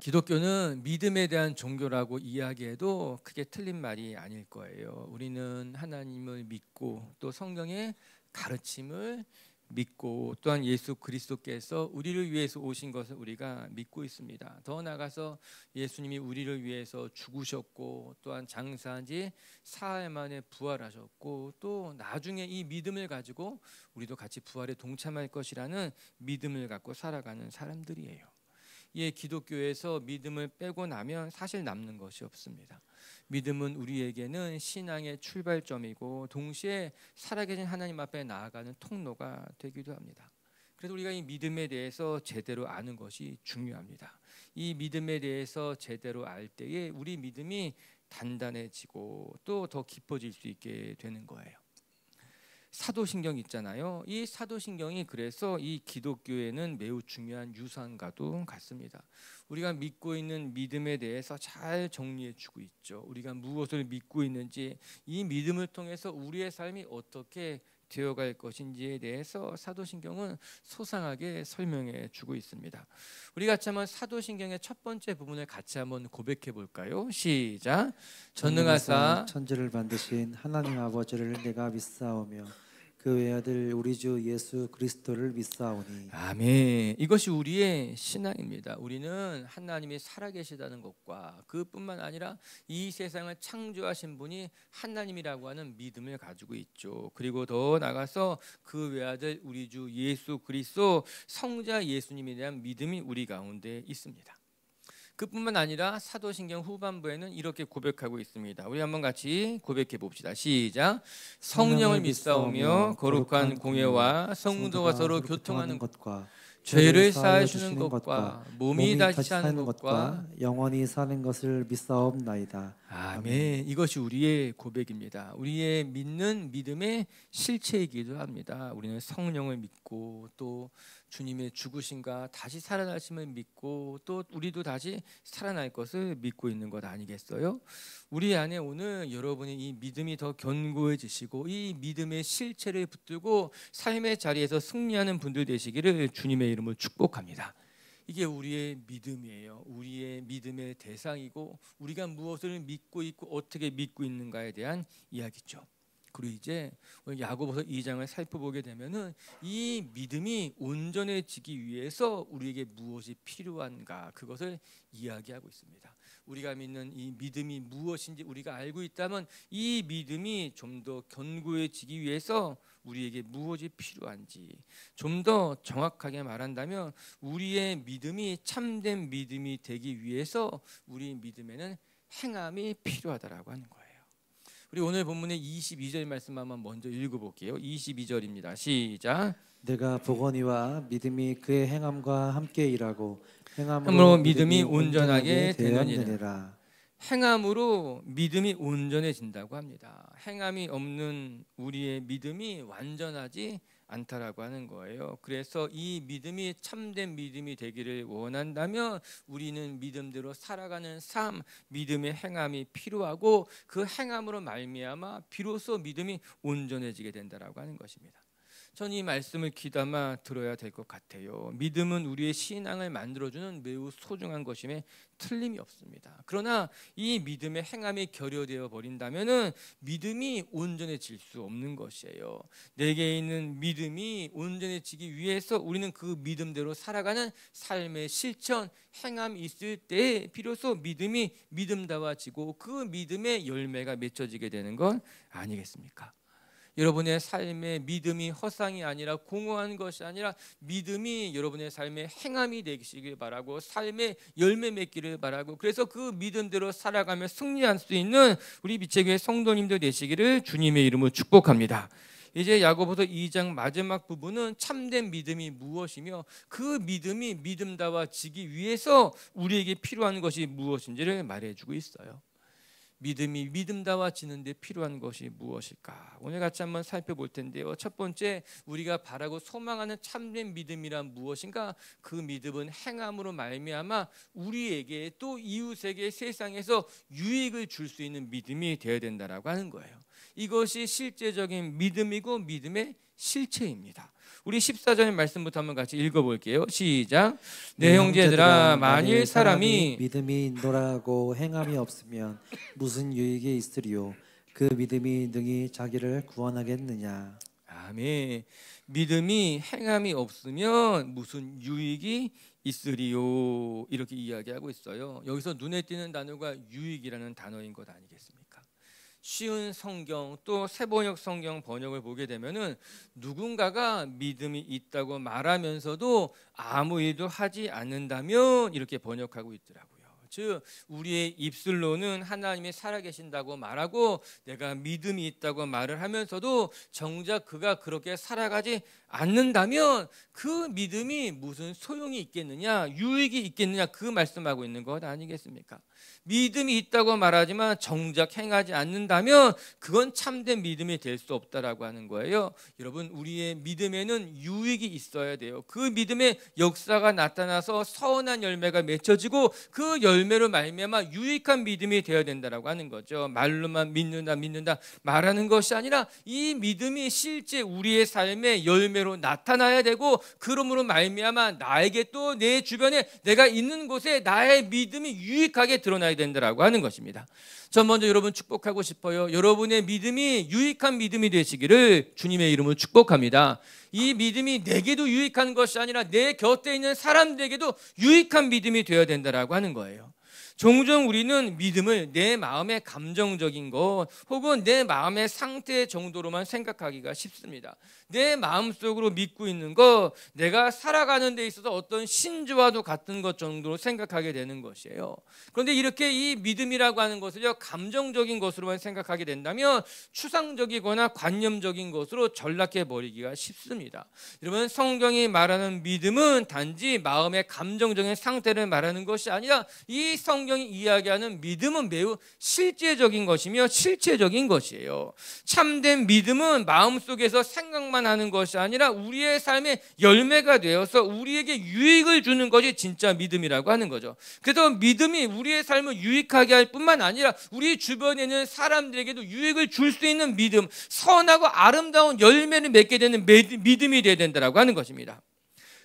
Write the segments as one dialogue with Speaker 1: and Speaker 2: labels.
Speaker 1: 기독교는 믿음에 대한 종교라고 이야기해도 크게 틀린 말이 아닐 거예요. 우리는 하나님을 믿고 또 성경의 가르침을 믿고 또한 예수 그리스도께서 우리를 위해서 오신 것을 우리가 믿고 있습니다. 더 나아가서 예수님이 우리를 위해서 죽으셨고 또한 장사한 지 사흘 만에 부활하셨고 또 나중에 이 믿음을 가지고 우리도 같이 부활에 동참할 것이라는 믿음을 갖고 살아가는 사람들이에요. 이 기독교에서 믿음을 빼고 나면 사실 남는 것이 없습니다. 믿음은 우리에게는 신앙의 출발점이고 동시에 살아계신 하나님 앞에 나아가는 통로가 되기도 합니다. 그래서 우리가 이 믿음에 대해서 제대로 아는 것이 중요합니다. 이 믿음에 대해서 제대로 알 때에 우리 믿음이 단단해지고 또 더 깊어질 수 있게 되는 거예요. 사도신경 있잖아요. 이 사도신경이 그래서 이 기독교에는 매우 중요한 유산과도 같습니다. 우리가 믿고 있는 믿음에 대해서 잘 정리해 주고 있죠. 우리가 무엇을 믿고 있는지, 이 믿음을 통해서 우리의 삶이 어떻게 되어갈 것인지에 대해서 사도신경은 소상하게 설명해 주고 있습니다. 우리 같이 한번 사도신경의 첫 번째 부분을 같이 한번 고백해 볼까요? 시작. 전능하사
Speaker 2: 천지를 만드신 하나님 아버지를 내가 믿사오며 그 외아들 우리 주 예수 그리스도를 믿사오니.
Speaker 1: 아멘. 이것이 우리의 신앙입니다. 우리는 하나님이 살아계시다는 것과 그뿐만 아니라 이 세상을 창조하신 분이 하나님이라고 하는 믿음을 가지고 있죠. 그리고 더 나가서 그 외아들 우리 주 예수 그리스도 성자 예수님에 대한 믿음이 우리 가운데 있습니다. 그뿐만 아니라 사도신경 후반부에는 이렇게 고백하고 있습니다. 우리 한번 같이 고백해 봅시다. 시작. 성령을 믿사오며 거룩한 공예와 성도가 서로 교통하는 것과 죄를 사하시는 것과 몸이 다시 사는 것과
Speaker 2: 영원히 사는 것을 믿사옵나이다.
Speaker 1: 아멘. 이것이 우리의 고백입니다. 우리의 믿는 믿음의 실체이기도 합니다. 우리는 성령을 믿고 또 주님의 죽으심과 다시 살아나심을 믿고 또 우리도 다시 살아날 것을 믿고 있는 것 아니겠어요? 우리 안에 오늘 여러분이 이 믿음이 더 견고해지시고 이 믿음의 실체를 붙들고 삶의 자리에서 승리하는 분들 되시기를 주님의 이름으로 축복합니다. 이게 우리의 믿음이에요. 우리의 믿음의 대상이고 우리가 무엇을 믿고 있고 어떻게 믿고 있는가에 대한 이야기죠. 그리고 이제 오늘 야고보서 2장을 살펴보게 되면은 이 믿음이 온전해지기 위해서 우리에게 무엇이 필요한가 그것을 이야기하고 있습니다. 우리가 믿는 이 믿음이 무엇인지 우리가 알고 있다면 이 믿음이 좀 더 견고해지기 위해서 우리에게 무엇이 필요한지 좀 더 정확하게 말한다면 우리의 믿음이 참된 믿음이 되기 위해서 우리 믿음에는 행함이 필요하다라고 하는 거예요. 우리 오늘 본문의 22절 말씀 한번 먼저 읽어볼게요. 22절입니다. 시작.
Speaker 2: 내가 보거니와 믿음이 그의 행함과 함께 일하고
Speaker 1: 행함으로 믿음이 온전하게 되느니라. 행함으로 믿음이 온전해진다고 합니다. 행함이 없는 우리의 믿음이 완전하지 않다라고 하는 거예요. 그래서 이 믿음이 참된 믿음이 되기를 원한다면 우리는 믿음대로 살아가는 삶, 믿음의 행함이 필요하고 그 행함으로 말미암아 비로소 믿음이 온전해지게 된다라고 하는 것입니다. 전 이 말씀을 귀담아 들어야 될 것 같아요. 믿음은 우리의 신앙을 만들어주는 매우 소중한 것임에 틀림이 없습니다. 그러나 이 믿음의 행함이 결여되어 버린다면은 믿음이 온전해질 수 없는 것이에요. 내게 있는 믿음이 온전해지기 위해서 우리는 그 믿음대로 살아가는 삶의 실천, 행함이 있을 때 비로소 믿음이 믿음다워지고 그 믿음의 열매가 맺혀지게 되는 건 아니겠습니까? 여러분의 삶의 믿음이 허상이 아니라 공허한 것이 아니라 믿음이 여러분의 삶의 행함이 되시길 바라고 삶의 열매 맺기를 바라고 그래서 그 믿음대로 살아가며 승리할 수 있는 우리 빛의 교회 성도님들 되시기를 주님의 이름으로 축복합니다. 이제 야고보서 2장 마지막 부분은 참된 믿음이 무엇이며 그 믿음이 믿음다워지기 위해서 우리에게 필요한 것이 무엇인지를 말해주고 있어요. 믿음이 믿음다워지는 데 필요한 것이 무엇일까? 오늘 같이 한번 살펴볼 텐데요. 첫 번째, 우리가 바라고 소망하는 참된 믿음이란 무엇인가? 그 믿음은 행함으로 말미암아 우리에게 또 이웃에게 세상에서 유익을 줄 수 있는 믿음이 되어야 된다라고 하는 거예요. 이것이 실제적인 믿음이고 믿음의 실체입니다. 우리 14절 말씀부터 한번 같이 읽어볼게요. 시작. 내 형제들아, 만일 사람이
Speaker 2: 믿음이 인도라고 행함이 없으면 무슨 유익이 있으리요? 그 믿음이 능히 자기를 구원하겠느냐?
Speaker 1: 아멘. 믿음이 행함이 없으면 무슨 유익이 있으리요? 이렇게 이야기하고 있어요. 여기서 눈에 띄는 단어가 유익이라는 단어인 것 아니겠습니까? 쉬운 성경 또 새번역 성경 번역을 보게 되면은 누군가가 믿음이 있다고 말하면서도 아무 일도 하지 않는다면 이렇게 번역하고 있더라고요. 즉 우리의 입술로는 하나님이 살아계신다고 말하고 내가 믿음이 있다고 말을 하면서도 정작 그가 그렇게 살아가지 않는다면 그 믿음이 무슨 소용이 있겠느냐, 유익이 있겠느냐, 그 말씀하고 있는 것 아니겠습니까? 믿음이 있다고 말하지만 정작 행하지 않는다면 그건 참된 믿음이 될 수 없다라고 하는 거예요. 여러분, 우리의 믿음에는 유익이 있어야 돼요. 그 믿음의 역사가 나타나서 선한 열매가 맺혀지고 그 열매로 말미암아 유익한 믿음이 되어야 된다라고 하는 거죠. 말로만 믿는다 말하는 것이 아니라 이 믿음이 실제 우리의 삶의 열매로 나타나야 되고, 그러므로 말미암아 나에게 또 내 주변에 내가 있는 곳에 나의 믿음이 유익하게 드러나야 된다라고 하는 것입니다. 전 먼저 여러분 축복하고 싶어요. 여러분의 믿음이 유익한 믿음이 되시기를 주님의 이름으로 축복합니다. 이 믿음이 내게도 유익한 것이 아니라 내 곁에 있는 사람들에게도 유익한 믿음이 되어야 된다라고 하는 거예요. 종종 우리는 믿음을 내 마음의 감정적인 것 혹은 내 마음의 상태 정도로만 생각하기가 쉽습니다. 내 마음속으로 믿고 있는 것, 내가 살아가는 데 있어서 어떤 신조와도 같은 것 정도로 생각하게 되는 것이에요. 그런데 이렇게 이 믿음이라고 하는 것을요, 감정적인 것으로만 생각하게 된다면 추상적이거나 관념적인 것으로 전락해 버리기가 쉽습니다. 여러분, 성경이 말하는 믿음은 단지 마음의 감정적인 상태를 말하는 것이 아니라 이 성경이 이야기하는 믿음은 매우 실제적인 것이며 실체적인 것이에요. 참된 믿음은 마음속에서 생각만 하는 것이 아니라 우리의 삶의 열매가 되어서 우리에게 유익을 주는 것이 진짜 믿음이라고 하는 거죠. 그래서 믿음이 우리의 삶을 유익하게 할 뿐만 아니라 우리 주변에 있는 사람들에게도 유익을 줄 수 있는 믿음, 선하고 아름다운 열매를 맺게 되는 믿음이 되어야 된다고 하는 것입니다.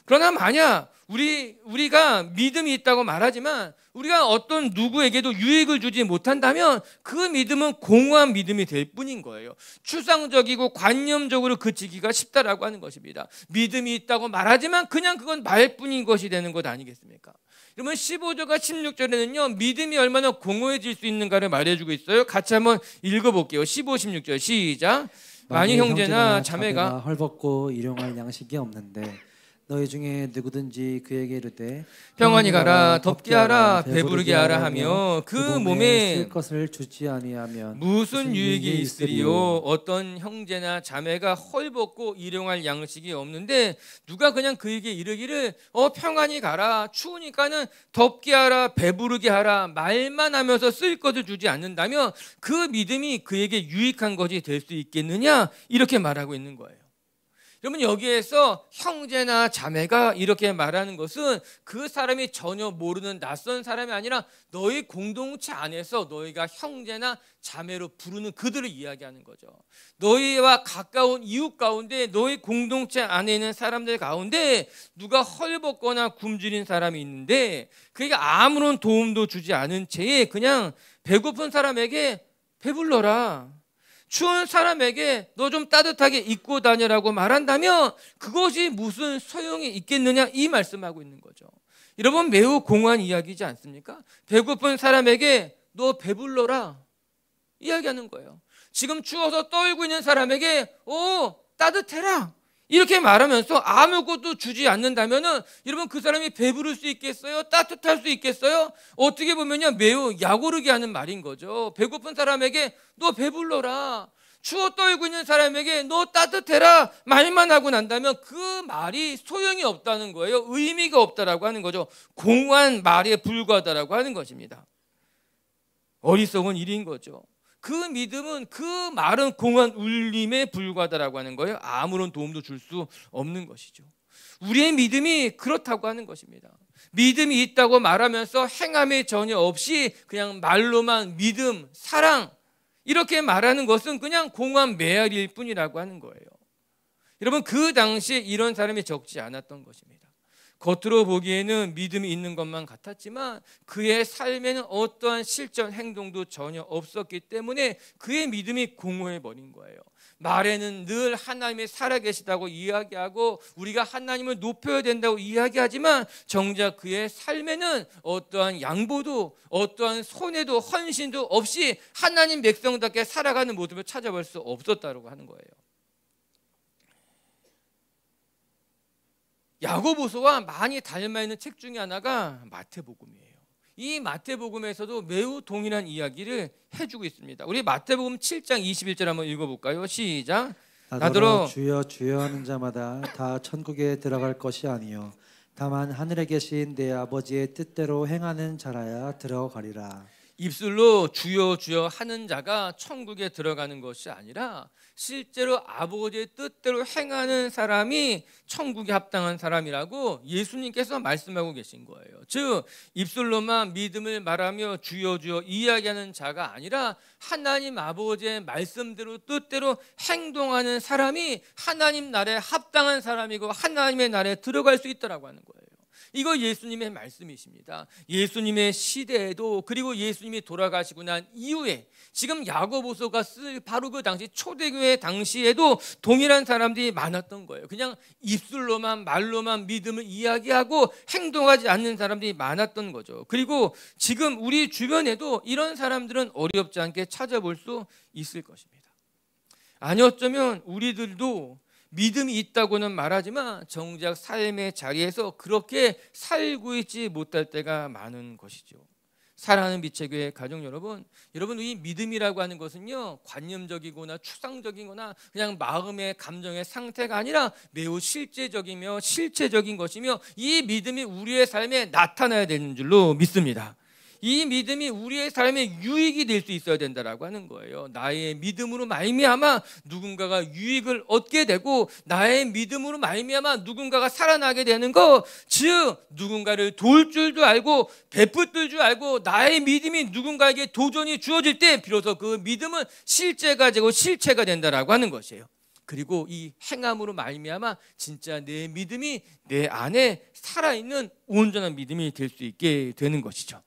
Speaker 1: 그러나 만약 우리가 믿음이 있다고 말하지만 우리가 어떤 누구에게도 유익을 주지 못한다면 그 믿음은 공허한 믿음이 될 뿐인 거예요. 추상적이고 관념적으로 그치기가 쉽다라고 하는 것입니다. 믿음이 있다고 말하지만 그냥 그건 말뿐인 것이 되는 것 아니겠습니까? 여러분, 15절과 16절에는요 믿음이 얼마나 공허해질 수 있는가를 말해주고 있어요. 같이 한번 읽어볼게요. 15, 16절 시작. 만일 형제나 자매가
Speaker 2: 헐벗고 일용할 양식이 없는데 너희 중에 누구든지 그에게 이르되
Speaker 1: 평안히 가라, 덥게 하라, 배부르게 하라 하며 그 몸에
Speaker 2: 쓸 것을 주지 아니하면
Speaker 1: 무슨 유익이 있으리요? 어떤 형제나 자매가 헐벗고 일용할 양식이 없는데 누가 그냥 그에게 이르기를 평안히 가라, 추우니까는 덥게 하라, 배부르게 하라 말만 하면서 쓸 것을 주지 않는다면 그 믿음이 그에게 유익한 것이 될 수 있겠느냐? 이렇게 말하고 있는 거예요. 여러분, 여기에서 형제나 자매가 이렇게 말하는 것은 그 사람이 전혀 모르는 낯선 사람이 아니라 너희 공동체 안에서 너희가 형제나 자매로 부르는 그들을 이야기하는 거죠. 너희와 가까운 이웃 가운데 너희 공동체 안에 있는 사람들 가운데 누가 헐벗거나 굶주린 사람이 있는데 그에게 아무런 도움도 주지 않은 채에 그냥 배고픈 사람에게 배불러라, 추운 사람에게 너 좀 따뜻하게 입고 다녀라고 말한다면 그것이 무슨 소용이 있겠느냐, 이 말씀하고 있는 거죠. 여러분, 매우 공허한 이야기지 않습니까? 배고픈 사람에게 너 배불러라 이야기하는 거예요. 지금 추워서 떨고 있는 사람에게 따뜻해라 이렇게 말하면서 아무것도 주지 않는다면은 여러분, 그 사람이 배부를 수 있겠어요? 따뜻할 수 있겠어요? 어떻게 보면요 매우 약오르게 하는 말인 거죠. 배고픈 사람에게 너 배불러라, 추워 떨고 있는 사람에게 너 따뜻해라 말만 하고 난다면 그 말이 소용이 없다는 거예요. 의미가 없다라고 하는 거죠. 공허한 말에 불과하다라고 하는 것입니다. 어리석은 일인 거죠. 그 믿음은, 그 말은 공허한 울림에 불과하다라고 하는 거예요. 아무런 도움도 줄 수 없는 것이죠. 우리의 믿음이 그렇다고 하는 것입니다. 믿음이 있다고 말하면서 행함이 전혀 없이 그냥 말로만 믿음, 사랑 이렇게 말하는 것은 그냥 공허한 메아리일 뿐이라고 하는 거예요. 여러분, 그 당시에 이런 사람이 적지 않았던 것입니다. 겉으로 보기에는 믿음이 있는 것만 같았지만 그의 삶에는 어떠한 실전 행동도 전혀 없었기 때문에 그의 믿음이 공허해 버린 거예요. 말에는 늘 하나님이 살아계시다고 이야기하고 우리가 하나님을 높여야 된다고 이야기하지만 정작 그의 삶에는 어떠한 양보도 어떠한 손해도 헌신도 없이 하나님 백성답게 살아가는 모습을 찾아볼 수 없었다고 하는 거예요. 야고보서와 많이 닮아 있는 책 중에 하나가 마태복음이에요. 이 마태복음에서도 매우 동일한 이야기를 해주고 있습니다. 우리 마태복음 7장 21절 한번 읽어볼까요? 시작.
Speaker 2: 나더러 주여 주여 하는 자마다 다 천국에 들어갈 것이 아니요 다만 하늘에 계신 내 아버지의 뜻대로 행하는 자라야 들어가리라.
Speaker 1: 입술로 주여 주여 하는 자가 천국에 들어가는 것이 아니라 실제로 아버지의 뜻대로 행하는 사람이 천국에 합당한 사람이라고 예수님께서 말씀하고 계신 거예요. 즉 입술로만 믿음을 말하며 주여 주여 이야기하는 자가 아니라 하나님 아버지의 말씀대로 뜻대로 행동하는 사람이 하나님 나라에 합당한 사람이고 하나님의 나라에 들어갈 수 있다라고 하는 거예요. 이거 예수님의 말씀이십니다. 예수님의 시대에도 그리고 예수님이 돌아가시고 난 이후에 지금 야고보서가 쓸 바로 그 당시 초대교회 당시에도 동일한 사람들이 많았던 거예요. 그냥 입술로만 말로만 믿음을 이야기하고 행동하지 않는 사람들이 많았던 거죠. 그리고 지금 우리 주변에도 이런 사람들은 어렵지 않게 찾아볼 수 있을 것입니다. 아니 어쩌면 우리들도 믿음이 있다고는 말하지만 정작 삶의 자리에서 그렇게 살고 있지 못할 때가 많은 것이죠. 사랑하는 빛의 교회 가족 여러분, 이 믿음이라고 하는 것은요 관념적이거나 추상적이거나 그냥 마음의 감정의 상태가 아니라 매우 실제적이며 실체적인 것이며 이 믿음이 우리의 삶에 나타나야 되는 줄로 믿습니다. 이 믿음이 우리의 삶에 유익이 될 수 있어야 된다라고 하는 거예요. 나의 믿음으로 말미암아 누군가가 유익을 얻게 되고 나의 믿음으로 말미암아 누군가가 살아나게 되는 것, 즉 누군가를 도울 줄도 알고 베풀 줄 알고 나의 믿음이 누군가에게 도전이 주어질 때 비로소 그 믿음은 실제가 되고 실체가 된다라고 하는 것이에요. 그리고 이 행함으로 말미암아 진짜 내 믿음이 내 안에 살아있는 온전한 믿음이 될 수 있게 되는 것이죠.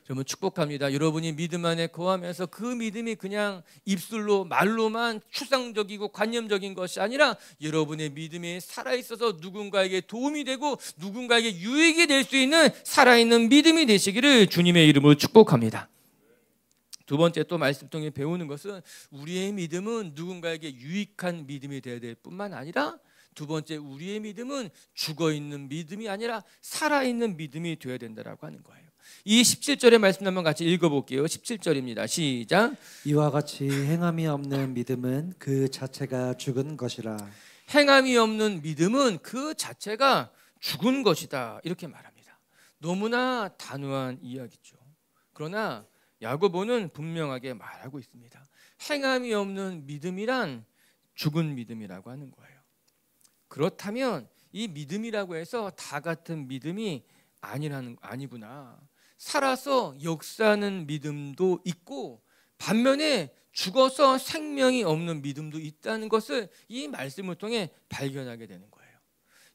Speaker 1: 여러분 축복합니다. 여러분이 믿음 안에 거하면서 그 믿음이 그냥 입술로 말로만 추상적이고 관념적인 것이 아니라 여러분의 믿음이 살아있어서 누군가에게 도움이 되고 누군가에게 유익이 될 수 있는 살아있는 믿음이 되시기를 주님의 이름으로 축복합니다. 두 번째 또 말씀 통해 배우는 것은 우리의 믿음은 누군가에게 유익한 믿음이 되어야 될 뿐만 아니라 두 번째 우리의 믿음은 죽어있는 믿음이 아니라 살아있는 믿음이 되어야 된다라고 하는 거예요. 이 17절의 말씀 한번 같이 읽어볼게요. 17절입니다. 시작.
Speaker 2: 이와 같이 행함이 없는 믿음은 그 자체가 죽은 것이라.
Speaker 1: 행함이 없는 믿음은 그 자체가 죽은 것이다 이렇게 말합니다. 너무나 단호한 이야기죠. 그러나 야고보는 분명하게 말하고 있습니다. 행함이 없는 믿음이란 죽은 믿음이라고 하는 거예요. 그렇다면 이 믿음이라고 해서 다 같은 믿음이 아니구나. 살아서 역사하는 믿음도 있고 반면에 죽어서 생명이 없는 믿음도 있다는 것을 이 말씀을 통해 발견하게 되는 거예요.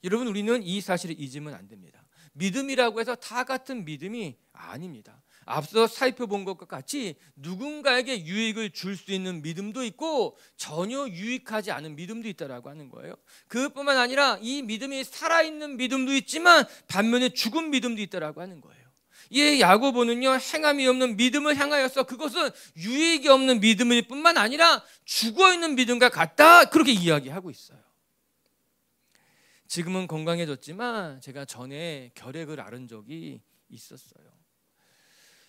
Speaker 1: 여러분 우리는 이 사실을 잊으면 안 됩니다. 믿음이라고 해서 다 같은 믿음이 아닙니다. 앞서 살펴본 것과 같이 누군가에게 유익을 줄 수 있는 믿음도 있고 전혀 유익하지 않은 믿음도 있다라고 하는 거예요. 그것뿐만 아니라 이 믿음이 살아있는 믿음도 있지만 반면에 죽은 믿음도 있다라고 하는 거예요. 이 야고보는요 행함이 없는 믿음을 향하여서 그것은 유익이 없는 믿음일 뿐만 아니라 죽어있는 믿음과 같다 그렇게 이야기하고 있어요. 지금은 건강해졌지만 제가 전에 결핵을 앓은 적이 있었어요.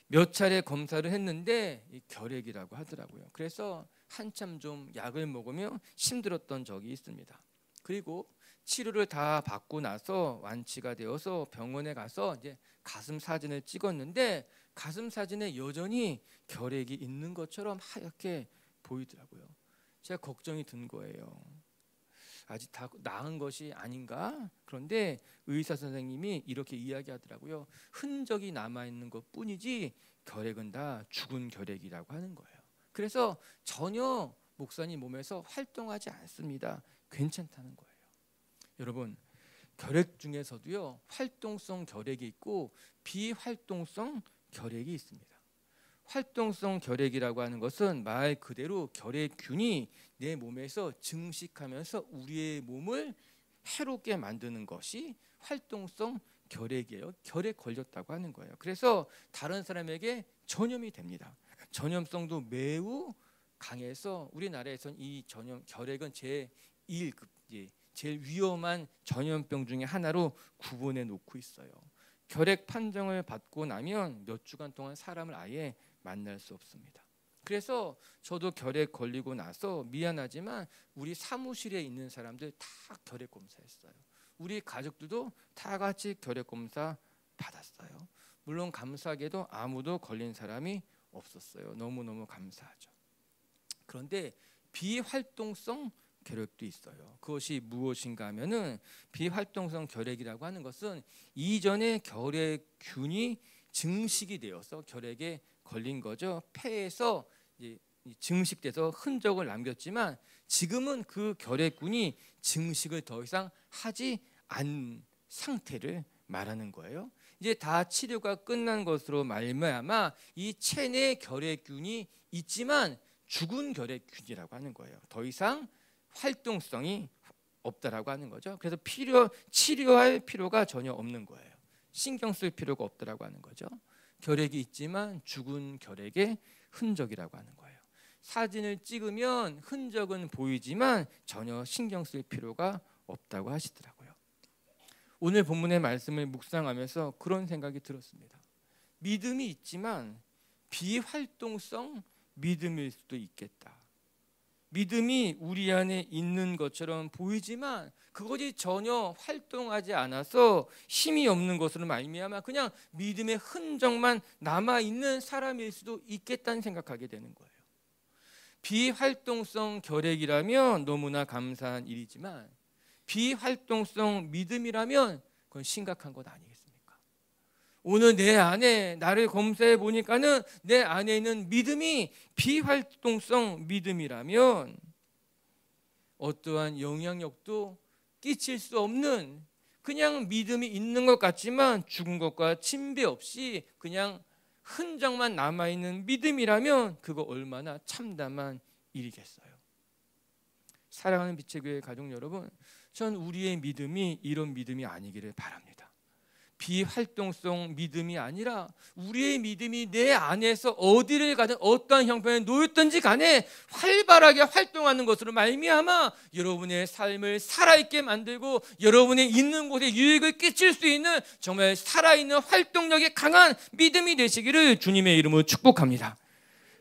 Speaker 1: 몇 차례 검사를 했는데 결핵이라고 하더라고요. 그래서 한참 좀 약을 먹으며 힘들었던 적이 있습니다. 그리고 치료를 다 받고 나서 완치가 되어서 병원에 가서 이제 가슴 사진을 찍었는데 가슴 사진에 여전히 결핵이 있는 것처럼 하얗게 보이더라고요. 제가 걱정이 든 거예요. 아직 다 나은 것이 아닌가? 그런데 의사 선생님이 이렇게 이야기하더라고요. 흔적이 남아있는 것뿐이지 결핵은 다 죽은 결핵이라고 하는 거예요. 그래서 전혀 목사님 몸에서 활동하지 않습니다. 괜찮다는 거예요. 여러분, 결핵 중에서도요, 활동성 결핵이 있고 비활동성 결핵이 있습니다. 활동성 결핵이라고 하는 것은 말 그대로 결핵균이 내 몸에서 증식하면서 우리의 몸을 해롭게 만드는 것이 활동성 결핵이에요. 결핵 걸렸다고 하는 거예요. 그래서 다른 사람에게 전염이 됩니다. 전염성도 매우 강해서 우리나라에서는 이 결핵은 제1급, 제일 위험한 전염병 중에 하나로 구분해 놓고 있어요. 결핵 판정을 받고 나면 몇 주간 동안 사람을 아예 만날 수 없습니다. 그래서 저도 결핵 걸리고 나서 미안하지만 우리 사무실에 있는 사람들 다 결핵 검사했어요. 우리 가족들도 다 같이 결핵 검사 받았어요. 물론 감사하게도 아무도 걸린 사람이 없었어요. 너무너무 감사하죠. 그런데 비활동성 결핵도 있어요. 그것이 무엇인가 하면은 비활동성 결핵이라고 하는 것은 이전에 결핵균이 증식이 되어서 결핵에 걸린 거죠. 폐에서 증식돼서 흔적을 남겼지만 지금은 그 결핵균이 증식을 더 이상 하지 않은 상태를 말하는 거예요. 이제 다 치료가 끝난 것으로 말미암아 이 체내 결핵균이 있지만 죽은 결핵균이라고 하는 거예요. 더 이상 활동성이 없다라고 하는 거죠. 그래서 치료할 필요가 전혀 없는 거예요. 신경 쓸 필요가 없다라고 하는 거죠. 결핵이 있지만 죽은 결핵의 흔적이라고 하는 거예요. 사진을 찍으면 흔적은 보이지만 전혀 신경 쓸 필요가 없다고 하시더라고요. 오늘 본문의 말씀을 묵상하면서 그런 생각이 들었습니다. 믿음이 있지만 비활동성 믿음일 수도 있겠다. 믿음이 우리 안에 있는 것처럼 보이지만 그것이 전혀 활동하지 않아서 힘이 없는 것으로 말미암아 그냥 믿음의 흔적만 남아있는 사람일 수도 있겠다는 생각하게 되는 거예요. 비활동성 결핵이라면 너무나 감사한 일이지만 비활동성 믿음이라면 그건 심각한 것 아니겠습니까? 오늘 내 안에 나를 검사해 보니까는 내 안에 있는 믿음이 비활동성 믿음이라면 어떠한 영향력도 끼칠 수 없는 그냥 믿음이 있는 것 같지만 죽은 것과 침배 없이 그냥 흔적만 남아있는 믿음이라면 그거 얼마나 참담한 일이겠어요. 사랑하는 빛의 교회 가족 여러분, 전 우리의 믿음이 이런 믿음이 아니기를 바랍니다. 비활동성 믿음이 아니라 우리의 믿음이 내 안에서 어디를 가든 어떠한 형편에 놓였든지 간에 활발하게 활동하는 것으로 말미암아 여러분의 삶을 살아있게 만들고 여러분의 있는 곳에 유익을 끼칠 수 있는 정말 살아있는 활동력이 강한 믿음이 되시기를 주님의 이름으로 축복합니다.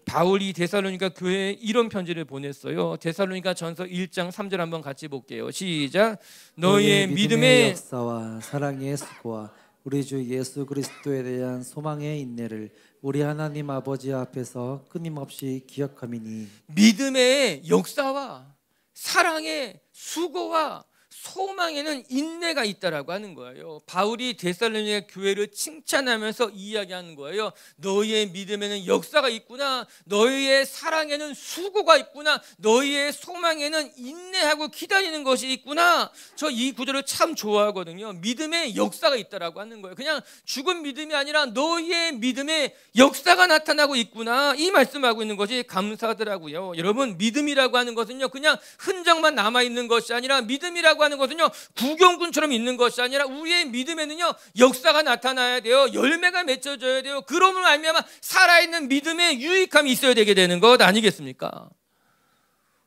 Speaker 1: 바울이 데살로니가 교회에 이런 편지를 보냈어요. 데살로니가 전서 1장 3절 한번 같이 볼게요. 시작. 너희의 믿음의
Speaker 2: 역사와 사랑의 수고와 우리 주 예수 그리스도에 대한 소망의 인내를 우리 하나님 아버지 앞에서 끊임없이 기억함이니.
Speaker 1: 믿음의 역사와 사랑의 수고와 소망에는 인내가 있다라고 하는 거예요. 바울이 데살로니가 교회를 칭찬하면서 이야기하는 거예요. 너희의 믿음에는 역사가 있구나. 너희의 사랑에는 수고가 있구나. 너희의 소망에는 인내하고 기다리는 것이 있구나. 저 이 구절을 참 좋아하거든요. 믿음에 역사가 있다라고 하는 거예요. 그냥 죽은 믿음이 아니라 너희의 믿음에 역사가 나타나고 있구나. 이 말씀하고 있는 것이 감사하더라고요. 여러분, 믿음이라고 하는 것은요, 그냥 흔적만 남아있는 것이 아니라 믿음이라고 하는 것은요, 구경꾼처럼 있는 것이 아니라 우리의 믿음에는요 역사가 나타나야 돼요. 열매가 맺혀져야 돼요. 그러므로 말미암아 살아있는 믿음의 유익함이 있어야 되게 되는 것 아니겠습니까?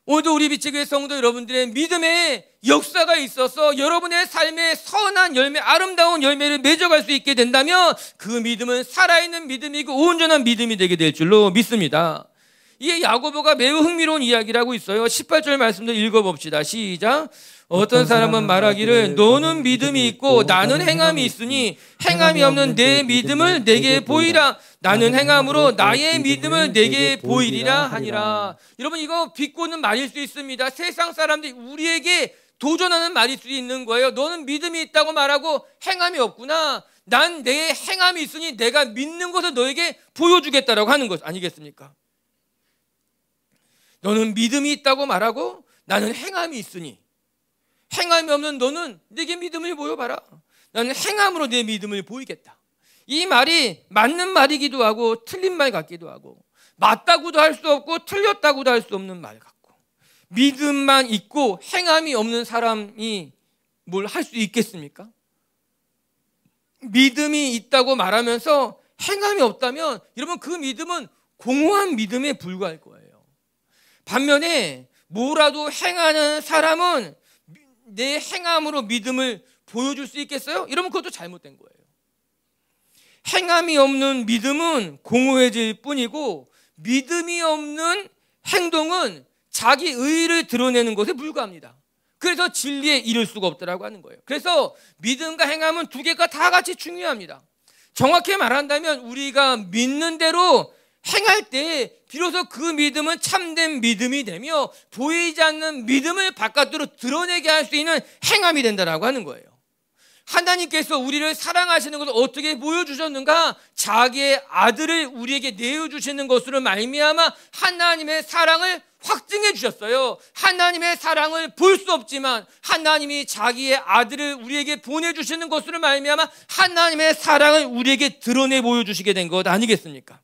Speaker 1: 오늘도 우리 빛의 교회 성도 여러분들의 믿음에 역사가 있어서 여러분의 삶에 선한 열매, 아름다운 열매를 맺어갈 수 있게 된다면 그 믿음은 살아있는 믿음이고 온전한 믿음이 되게 될 줄로 믿습니다. 이게 야고보가 매우 흥미로운 이야기라고 있어요. 18절 말씀도 읽어봅시다. 시작. 어떤 사람은 말하기를 너는 믿음이 있고 나는 행함이 있으니 행함이 없는 내 믿음을 내게 보이라. 나는 행함으로 나의 믿음을 내게 보이리라 하니라. 여러분, 이거 비꼬는 말일 수 있습니다. 세상 사람들이 우리에게 도전하는 말일 수 있는 거예요. 너는 믿음이 있다고 말하고 행함이 없구나. 난 내 행함이 있으니 내가 믿는 것을 너에게 보여주겠다라고 하는 것 아니겠습니까? 너는 믿음이 있다고 말하고 나는 행함이 있으니 행함이 없는 너는 내게 믿음을 보여봐라. 나는 행함으로 내 믿음을 보이겠다. 이 말이 맞는 말이기도 하고 틀린 말 같기도 하고 맞다고도 할 수 없고 틀렸다고도 할 수 없는 말 같고 믿음만 있고 행함이 없는 사람이 뭘 할 수 있겠습니까? 믿음이 있다고 말하면서 행함이 없다면 여러분 그 믿음은 공허한 믿음에 불과할 거예요. 반면에 뭐라도 행하는 사람은 내 행함으로 믿음을 보여줄 수 있겠어요? 여러분 그것도 잘못된 거예요. 행함이 없는 믿음은 공허해질 뿐이고 믿음이 없는 행동은 자기 의의를 드러내는 것에 불과합니다. 그래서 진리에 이를 수가 없다라고 하는 거예요. 그래서 믿음과 행함은 두 개가 다 같이 중요합니다. 정확히 말한다면 우리가 믿는 대로 행할 때 비로소 그 믿음은 참된 믿음이 되며 보이지 않는 믿음을 바깥으로 드러내게 할 수 있는 행함이 된다라고 하는 거예요. 하나님께서 우리를 사랑하시는 것을 어떻게 보여주셨는가? 자기의 아들을 우리에게 내어주시는 것으로 말미암아 하나님의 사랑을 확증해 주셨어요. 하나님의 사랑을 볼 수 없지만 하나님이 자기의 아들을 우리에게 보내주시는 것으로 말미암아 하나님의 사랑을 우리에게 드러내 보여주시게 된 것 아니겠습니까?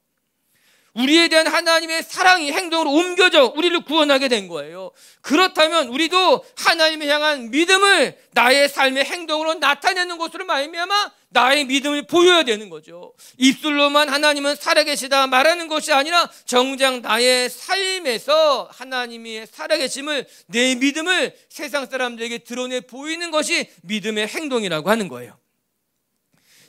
Speaker 1: 우리에 대한 하나님의 사랑이 행동으로 옮겨져 우리를 구원하게 된 거예요. 그렇다면 우리도 하나님을 향한 믿음을 나의 삶의 행동으로 나타내는 것으로 말미암아 나의 믿음을 보여야 되는 거죠. 입술로만 하나님은 살아계시다 말하는 것이 아니라 정작 나의 삶에서 하나님의 살아계심을 내 믿음을 세상 사람들에게 드러내 보이는 것이 믿음의 행동이라고 하는 거예요.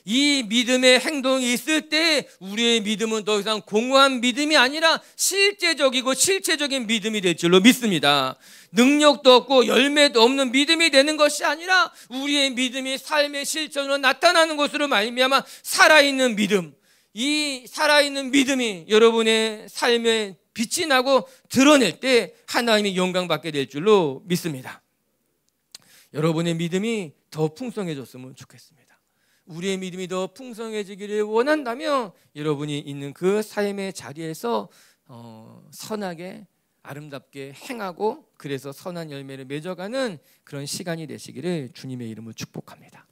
Speaker 1: 이 믿음의 행동이 있을 때 우리의 믿음은 더 이상 공허한 믿음이 아니라 실제적이고 실체적인 믿음이 될 줄로 믿습니다. 능력도 없고 열매도 없는 믿음이 되는 것이 아니라 우리의 믿음이 삶의 실천으로 나타나는 것으로 말미암아 살아있는 믿음, 이 살아있는 믿음이 여러분의 삶에 빛이 나고 드러낼 때 하나님이 영광받게 될 줄로 믿습니다. 여러분의 믿음이 더 풍성해졌으면 좋겠습니다. 우리의 믿음이 더 풍성해지기를 원한다면 여러분이 있는 그 삶의 자리에서 선하게 아름답게 행하고 그래서 선한 열매를 맺어가는 그런 시간이 되시기를 주님의 이름으로 축복합니다.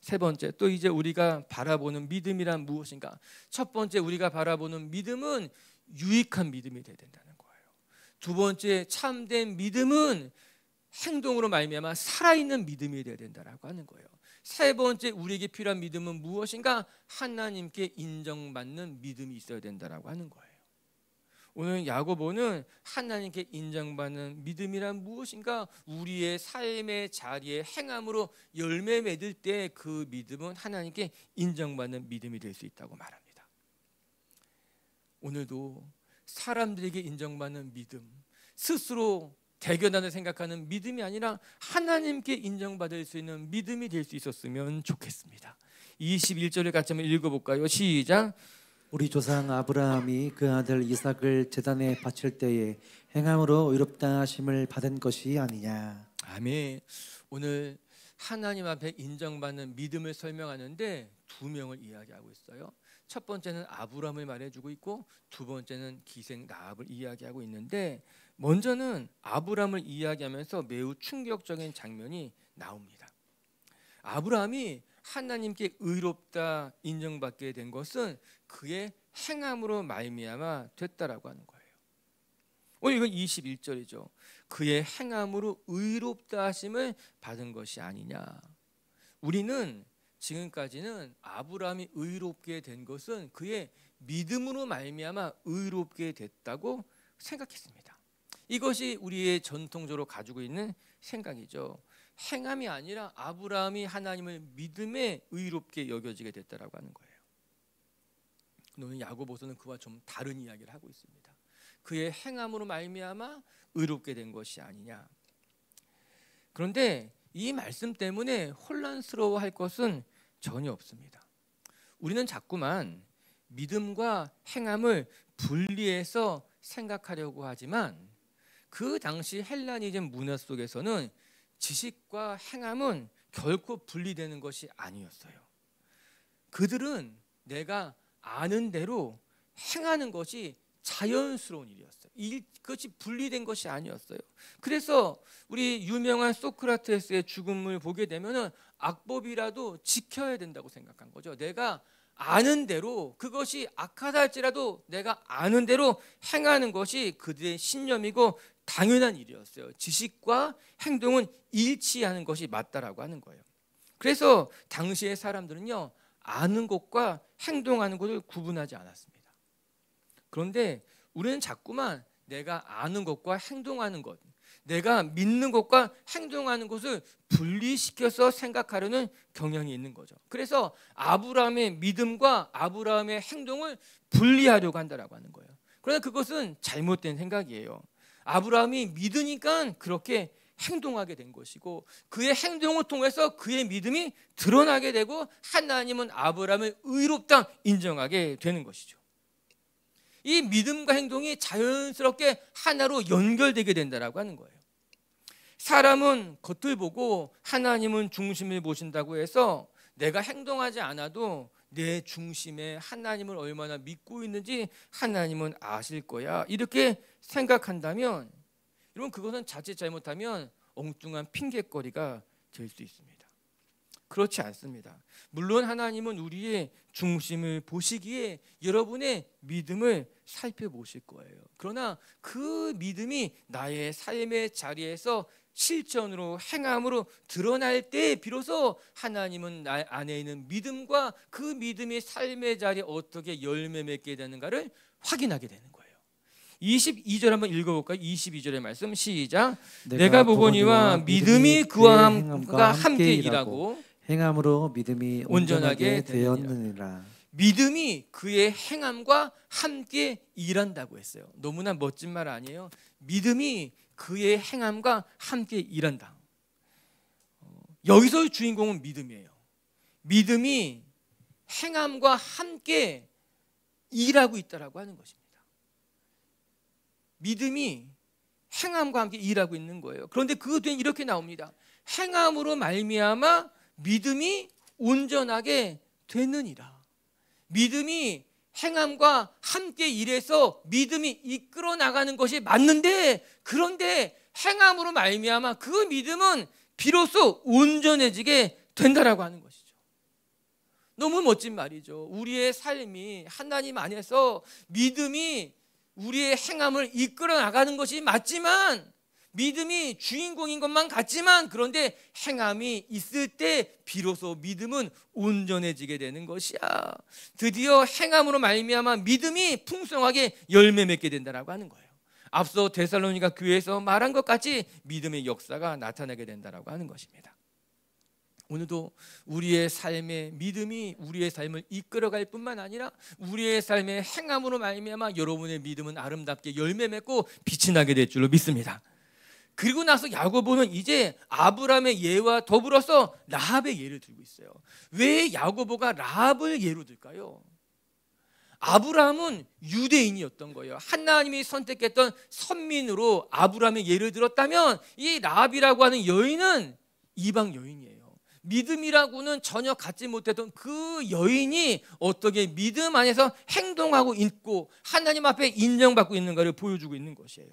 Speaker 1: 세 번째, 또 이제 우리가 바라보는 믿음이란 무엇인가? 첫 번째, 우리가 바라보는 믿음은 유익한 믿음이 되어야 된다는 거예요. 두 번째, 참된 믿음은 행동으로 말미암아 살아있는 믿음이 되어야 된다라고 하는 거예요. 세 번째, 우리에게 필요한 믿음은 무엇인가? 하나님께 인정받는 믿음이 있어야 된다라고 하는 거예요. 오늘 야고보는 하나님께 인정받는 믿음이란 무엇인가? 우리의 삶의 자리에 행함으로 열매 맺을 때 그 믿음은 하나님께 인정받는 믿음이 될 수 있다고 말합니다. 오늘도 사람들에게 인정받는 믿음, 스스로 대견하다 생각하는 믿음이 아니라 하나님께 인정받을 수 있는 믿음이 될 수 있었으면 좋겠습니다. 21절을 같이 한번 읽어볼까요? 시작.
Speaker 2: 우리 조상 아브라함이 그 아들 이삭을 제단에 바칠 때에 행함으로 의롭다 하심을 받은 것이 아니냐.
Speaker 1: 아멘. 오늘 하나님 앞에 인정받는 믿음을 설명하는데 두 명을 이야기하고 있어요. 첫 번째는 아브라함을 말해주고 있고 두 번째는 기생 라합을 이야기하고 있는데 먼저는 아브라함을 이야기하면서 매우 충격적인 장면이 나옵니다. 아브라함이 하나님께 의롭다 인정받게 된 것은 그의 행함으로 말미암아 됐다라고 하는 거예요. 오늘 이건 21절이죠. 그의 행함으로 의롭다 하심을 받은 것이 아니냐. 우리는 지금까지는 아브라함이 의롭게 된 것은 그의 믿음으로 말미암아 의롭게 됐다고 생각했습니다. 이것이 우리의 전통적으로 가지고 있는 생각이죠. 행함이 아니라 아브라함이 하나님을 믿음에 의롭게 여겨지게 됐다라고 하는 거예요. 오늘 야고보서는 그와 좀 다른 이야기를 하고 있습니다. 그의 행함으로 말미암아 의롭게 된 것이 아니냐. 그런데 이 말씀 때문에 혼란스러워할 것은 전혀 없습니다. 우리는 자꾸만 믿음과 행함을 분리해서 생각하려고 하지만 그 당시 헬라니즘 문화 속에서는 지식과 행함은 결코 분리되는 것이 아니었어요. 그들은 내가 아는 대로 행하는 것이 자연스러운 일이었어요. 그것이 분리된 것이 아니었어요. 그래서 우리 유명한 소크라테스의 죽음을 보게 되면은 악법이라도 지켜야 된다고 생각한 거죠. 내가 아는 대로, 그것이 악하다 할지라도 내가 아는 대로 행하는 것이 그들의 신념이고 당연한 일이었어요. 지식과 행동은 일치하는 것이 맞다라고 하는 거예요. 그래서 당시의 사람들은요, 아는 것과 행동하는 것을 구분하지 않았습니다. 그런데 우리는 자꾸만 내가 아는 것과 행동하는 것, 내가 믿는 것과 행동하는 것을 분리시켜서 생각하려는 경향이 있는 거죠. 그래서 아브라함의 믿음과 아브라함의 행동을 분리하려고 한다라고 하는 거예요. 그러나 그것은 잘못된 생각이에요. 아브라함이 믿으니까 그렇게 행동하게 된 것이고, 그의 행동을 통해서 그의 믿음이 드러나게 되고, 하나님은 아브라함을 의롭다 인정하게 되는 것이죠. 이 믿음과 행동이 자연스럽게 하나로 연결되게 된다라고 하는 거예요. 사람은 겉을 보고 하나님은 중심을 보신다고 해서 내가 행동하지 않아도 내 중심에 하나님을 얼마나 믿고 있는지 하나님은 아실 거야, 이렇게 생각한다면 여러분, 그것은 자칫 잘못하면 엉뚱한 핑계거리가 될 수 있습니다. 그렇지 않습니다. 물론 하나님은 우리의 중심을 보시기에 여러분의 믿음을 살펴보실 거예요. 그러나 그 믿음이 나의 삶의 자리에서 실천으로, 행함으로 드러날 때 비로소 하나님은 나 안에 있는 믿음과 그 믿음이 삶의 자리에 어떻게 열매 맺게 되는가를 확인하게 되는 거예요. 22절 한번 읽어볼까요? 22절의 말씀 시작. 내가 보거니와 믿음이 그와 함께 일하고
Speaker 2: 행함으로 믿음이 온전하게 되었느니라.
Speaker 1: 믿음이 그의 행함과 함께 일한다고 했어요. 너무나 멋진 말 아니에요? 믿음이 그의 행함과 함께 일한다. 여기서의 주인공은 믿음이에요. 믿음이 행함과 함께 일하고 있다라고 하는 것입니다. 믿음이 행함과 함께 일하고 있는 거예요. 그런데 그 뒤에 이렇게 나옵니다. 행함으로 말미암아 믿음이 온전하게 되느니라. 믿음이 행함과 함께 일해서 믿음이 이끌어 나가는 것이 맞는데, 그런데 행함으로 말미암아 그 믿음은 비로소 온전해지게 된다라고 하는 것이죠. 너무 멋진 말이죠. 우리의 삶이 하나님 안에서 믿음이 우리의 행함을 이끌어 나가는 것이 맞지만, 믿음이 주인공인 것만 같지만, 그런데 행함이 있을 때 비로소 믿음은 온전해지게 되는 것이야. 드디어 행함으로 말미암아 믿음이 풍성하게 열매 맺게 된다라고 하는 거예요. 앞서 데살로니가 교회에서 말한 것 같이 믿음의 역사가 나타나게 된다라고 하는 것입니다. 오늘도 우리의 삶의 믿음이 우리의 삶을 이끌어갈 뿐만 아니라 우리의 삶의 행함으로 말미암아 여러분의 믿음은 아름답게 열매 맺고 빛이 나게 될 줄로 믿습니다. 그리고 나서 야고보는 이제 아브라함의 예와 더불어서 라합의 예를 들고 있어요. 왜 야고보가 라합을 예로 들까요? 아브라함은 유대인이었던 거예요. 하나님이 선택했던 선민으로 아브라함의 예를 들었다면, 이 라합이라고 하는 여인은 이방 여인이에요. 믿음이라고는 전혀 갖지 못했던 그 여인이 어떻게 믿음 안에서 행동하고 있고 하나님 앞에 인정받고 있는가를 보여주고 있는 것이에요.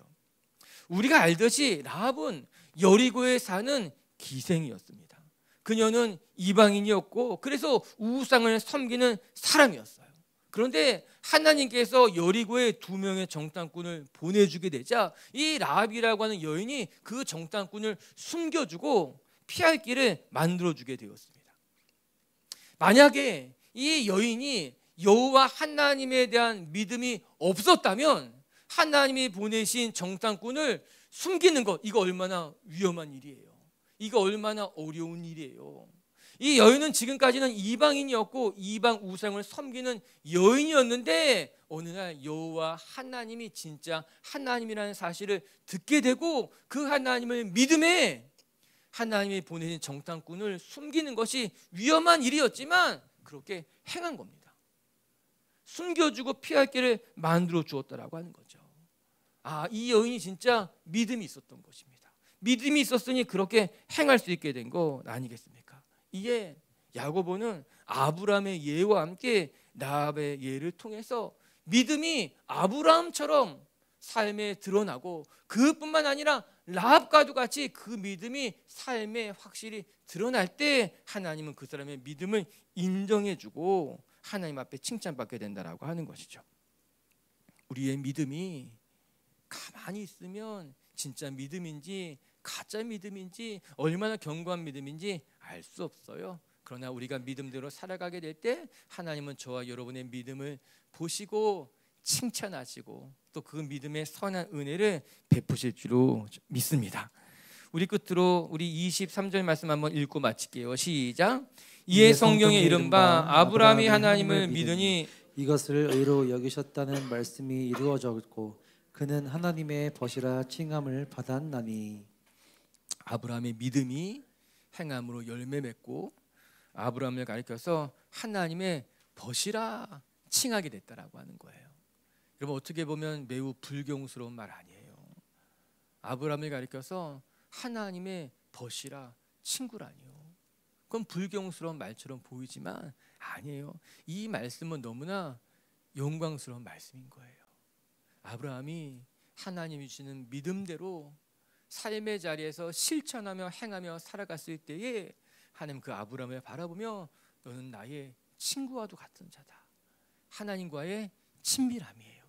Speaker 1: 우리가 알듯이 라합은 여리고에 사는 기생이었습니다. 그녀는 이방인이었고 그래서 우상을 섬기는 사람이었어요. 그런데 하나님께서 여리고에 2명의 정탐꾼을 보내주게 되자 이 라합이라고 하는 여인이 그 정탐꾼을 숨겨주고 피할 길을 만들어주게 되었습니다. 만약에 이 여인이 여호와 하나님에 대한 믿음이 없었다면 하나님이 보내신 정탐꾼을 숨기는 것, 이거 얼마나 위험한 일이에요. 이거 얼마나 어려운 일이에요. 이 여인은 지금까지는 이방인이었고 이방 우상을 섬기는 여인이었는데 어느 날 여호와 하나님이 진짜 하나님이라는 사실을 듣게 되고 그 하나님을 믿음에 하나님이 보내신 정탐꾼을 숨기는 것이 위험한 일이었지만 그렇게 행한 겁니다. 숨겨주고 피할 길을 만들어 주었다라고 하는 거죠. 이 여인이 진짜 믿음이 있었던 것입니다. 믿음이 있었으니 그렇게 행할 수 있게 된 거 아니겠습니까? 이에 야고보는 아브라함의 예와 함께 라합의 예를 통해서 믿음이 아브라함처럼 삶에 드러나고, 그뿐만 아니라 라합과도 같이 그 믿음이 삶에 확실히 드러날 때 하나님은 그 사람의 믿음을 인정해주고 하나님 앞에 칭찬받게 된다라고 하는 것이죠. 우리의 믿음이 가만히 있으면 진짜 믿음인지 가짜 믿음인지 얼마나 견고한 믿음인지 알 수 없어요. 그러나 우리가 믿음대로 살아가게 될 때 하나님은 저와 여러분의 믿음을 보시고 칭찬하시고 또 그 믿음의 선한 은혜를 베푸실 줄로 믿습니다. 우리 끝으로 우리 23절 말씀 한번 읽고 마칠게요. 시작. 이에 성경에 이른바 아브라함이 하나님을 믿으니
Speaker 2: 이것을 의로 여기셨다는 말씀이 이루어졌고 그는 하나님의 벗이라 칭함을 받았나니.
Speaker 1: 아브라함의 믿음이 행함으로 열매 맺고 아브라함을 가리켜서 하나님의 벗이라 칭하게 됐다라고 하는 거예요. 여러분, 어떻게 보면 매우 불경스러운 말 아니에요. 아브라함을 가리켜서 하나님의 벗이라 친구라니요. 그건 불경스러운 말처럼 보이지만 아니에요. 이 말씀은 너무나 영광스러운 말씀인 거예요. 아브라함이 하나님이 주시는 믿음대로 삶의 자리에서 실천하며 행하며 살아갔을 때에 하나님 그 아브라함을 바라보며 너는 나의 친구와도 같은 자다. 하나님과의 친밀함이에요.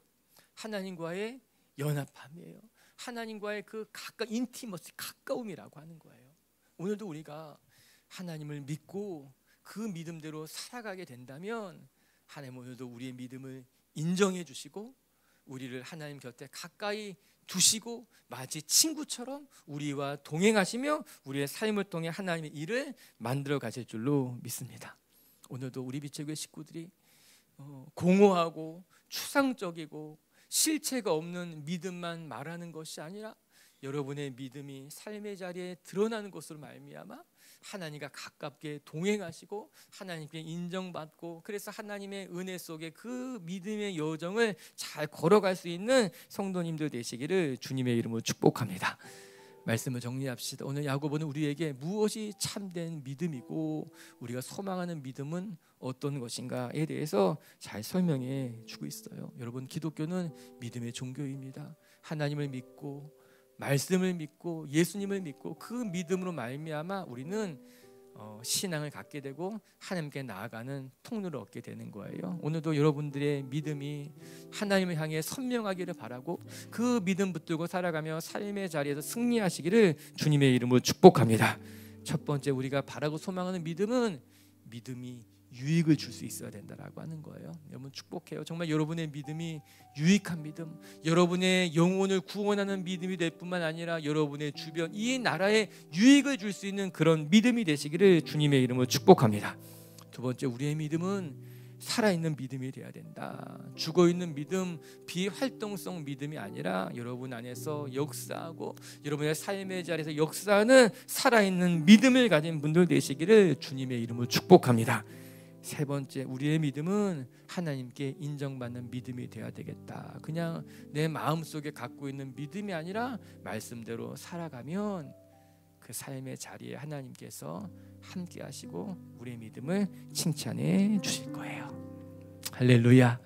Speaker 1: 하나님과의 연합함이에요. 하나님과의 그 인티머시, 가까움이라고 하는 거예요. 오늘도 우리가 하나님을 믿고 그 믿음대로 살아가게 된다면 하나님 오늘도 우리의 믿음을 인정해 주시고 우리를 하나님 곁에 가까이 두시고 마치 친구처럼 우리와 동행하시며 우리의 삶을 통해 하나님의 일을 만들어 가실 줄로 믿습니다. 오늘도 우리 빛의 식구들이 공허하고 추상적이고 실체가 없는 믿음만 말하는 것이 아니라 여러분의 믿음이 삶의 자리에 드러나는 것으로 말미암아 하나님과 가깝게 동행하시고 하나님께 인정받고 그래서 하나님의 은혜 속에 그 믿음의 여정을 잘 걸어갈 수 있는 성도님들 되시기를 주님의 이름으로 축복합니다. 말씀을 정리합시다. 오늘 야고보는 우리에게 무엇이 참된 믿음이고 우리가 소망하는 믿음은 어떤 것인가에 대해서 잘 설명해 주고 있어요. 여러분, 기독교는 믿음의 종교입니다. 하나님을 믿고 말씀을 믿고 예수님을 믿고 그 믿음으로 말미암아 우리는 신앙을 갖게 되고 하나님께 나아가는 통로를 얻게 되는 거예요. 오늘도 여러분들의 믿음이 하나님을 향해 선명하기를 바라고 그 믿음 붙들고 살아가며 삶의 자리에서 승리하시기를 주님의 이름으로 축복합니다. 첫 번째 우리가 바라고 소망하는 믿음은 믿음이 유익을 줄 수 있어야 된다라고 하는 거예요. 여러분 축복해요. 정말 여러분의 믿음이 유익한 믿음, 여러분의 영혼을 구원하는 믿음이 될 뿐만 아니라 여러분의 주변 이 나라에 유익을 줄 수 있는 그런 믿음이 되시기를 주님의 이름으로 축복합니다. 두 번째, 우리의 믿음은 살아있는 믿음이 되어야 된다. 죽어있는 믿음, 비활동성 믿음이 아니라 여러분 안에서 역사하고 여러분의 삶의 자리에서 역사하는 살아있는 믿음을 가진 분들 되시기를 주님의 이름으로 축복합니다. 세 번째, 우리의 믿음은 하나님께 인정받는 믿음이 되어야 되겠다. 그냥 내 마음속에 갖고 있는 믿음이 아니라 말씀대로 살아가면 그 삶의 자리에 하나님께서 함께 하시고 우리의 믿음을 칭찬해 주실 거예요. 할렐루야.